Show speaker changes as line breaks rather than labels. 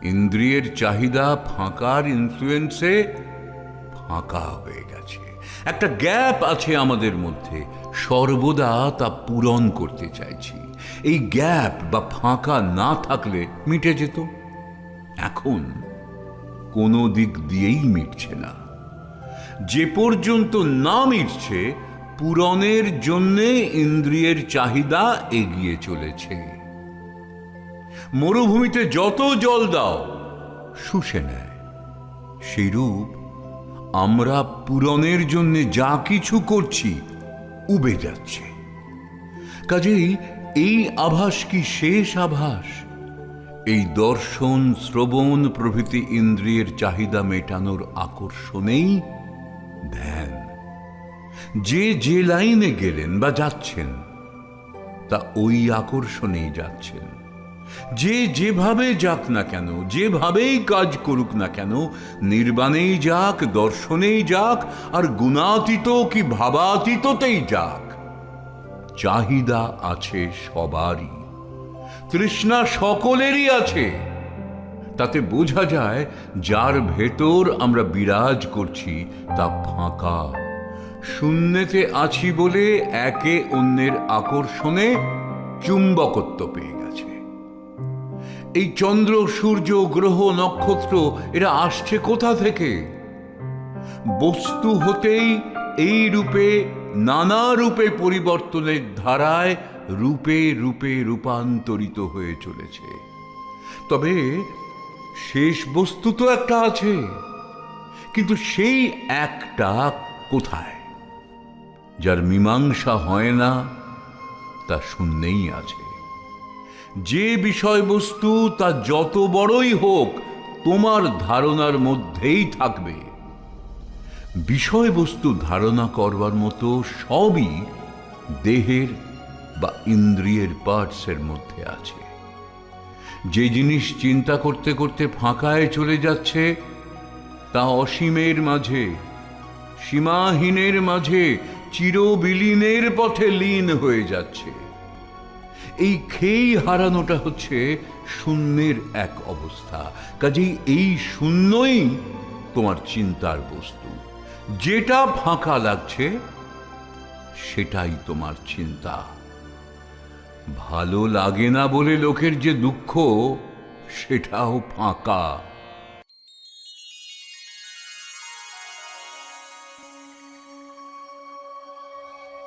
ইন্দ্রিয়ের চাহিদা ফাঁকার ইনফ্লুয়েন্সে ফাঁকা হয়ে গেছে। একটা গ্যাপ আছে আমাদের মধ্যে, সর্বদা তা পূরণ করতে চাইছি। এই গ্যাপ বা ফাঁকা না থাকলে মিটে যেত। এখন কোনো দিক দিয়েই মিটছে না। যে পর্যন্ত না মিটছে, পূরণের জন্যে ইন্দ্রিয়ের চাহিদা এগিয়ে চলেছে। মরুভূমিতে যত জল দাও শুষে নেয়, সেইরূপ আমরা পূরণের জন্য যা কিছু করছি উবে যাচ্ছে। কাজেই এই আভাস কি শেষ আভাস? এই দর্শন, শ্রবণ প্রভৃতি ইন্দ্রিয়ের চাহিদা মেটানোর আকর্ষণেই ধ্যান। যে যে লাইনে গেলেন বা যাচ্ছেন, তা ওই আকর্ষণেই যাচ্ছেন। যে যেভাবে যাক না কেন, যেভাবেই কাজ করুক না কেন, নির্বাণেই যাক, দর্শনেই যাক, আর গুণাতীত কি ভাবাতীততেই যাক, চাহিদা আছে সবারই, তৃষ্ণা সকলেরই আছে। তাতে বোঝা যায় যার ভেতর আমরা বিরাজ করছি তা ফাঁকা। শূন্যতে আছি বলে একে অন্যের আকর্ষণে চুম্বকত্ব পেয়ে গেছে। এই চন্দ্র, সূর্য, গ্রহ, নক্ষত্র এরা আসছে কোথা থেকে? বস্তু হতেই এই রূপে নানা রূপে পরিবর্তনের ধারায় রূপে রূপে রূপান্তরিত হয়ে চলেছে। তবে শেষ বস্তু তো একটা আছে, কিন্তু সেই একটা কোথায়? যার মীমাংসা হয় না তা শূন্যেই আছে। যে বিষয়বস্তু তা যত বড়ই হোক তোমার ধারণার মধ্যেই থাকবে। বিষয়বস্তু ধারণা করবার মতো সবই দেহের বা ইন্দ্রিয়ের পার্টসের মধ্যে আছে। যে জিনিস চিন্তা করতে করতে ফাঁকায় চলে যাচ্ছে, তা অসীমের মাঝে, সীমাহীনের মাঝে চিরবিলীনের পথে লীন হয়ে যাচ্ছে। এই খেই হারানোটা হচ্ছে শূন্যের এক অবস্থা। কাজেই এই শূন্যই তোমার চিন্তার বস্তু। যেটা ফাঁকা লাগছে সেটাই তোমার চিন্তা। ভালো লাগে না বলে লোকের যে দুঃখ, সেটাও ফাঁকা।